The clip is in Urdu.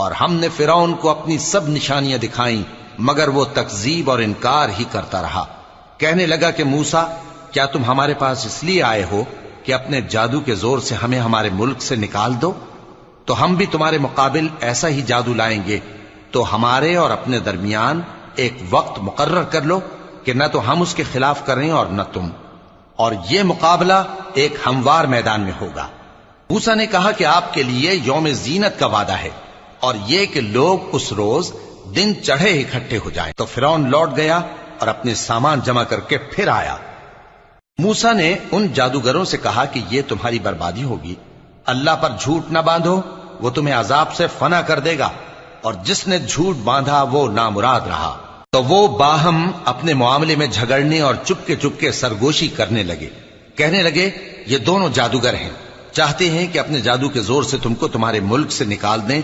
اور ہم نے فرعون کو اپنی سب نشانیاں دکھائیں مگر وہ تکذیب اور انکار ہی کرتا رہا۔ کہنے لگا کہ موسیٰ، کیا تم ہمارے پاس اس لیے آئے ہو کہ اپنے جادو کے زور سے ہمیں ہمارے ملک سے نکال دو؟ تو ہم بھی تمہارے مقابل ایسا ہی جادو لائیں گے، تو ہمارے اور اپنے درمیان ایک وقت مقرر کر لو کہ نہ تو ہم اس کے خلاف کریں اور نہ تم، اور یہ مقابلہ ایک ہموار میدان میں ہوگا۔ موسیٰ نے کہا کہ آپ کے لیے یوم زینت کا وعدہ ہے، اور یہ کہ لوگ اس روز دن چڑھے اکٹھے ہو جائیں۔ تو فرعون لوٹ گیا اور اپنے سامان جمع کر کے پھر آیا۔ موسیٰ نے ان جادوگروں سے کہا کہ یہ تمہاری بربادی ہوگی، اللہ پر جھوٹ نہ باندھو، وہ تمہیں عذاب سے فنا کر دے گا، اور جس نے جھوٹ باندھا وہ نامراد رہا۔ تو وہ باہم اپنے معاملے میں جھگڑنے اور چپ کے سرگوشی کرنے لگے۔ کہنے لگے یہ دونوں جادوگر ہیں، چاہتے ہیں کہ اپنے جادو کے زور سے تم کو تمہارے ملک سے نکال دیں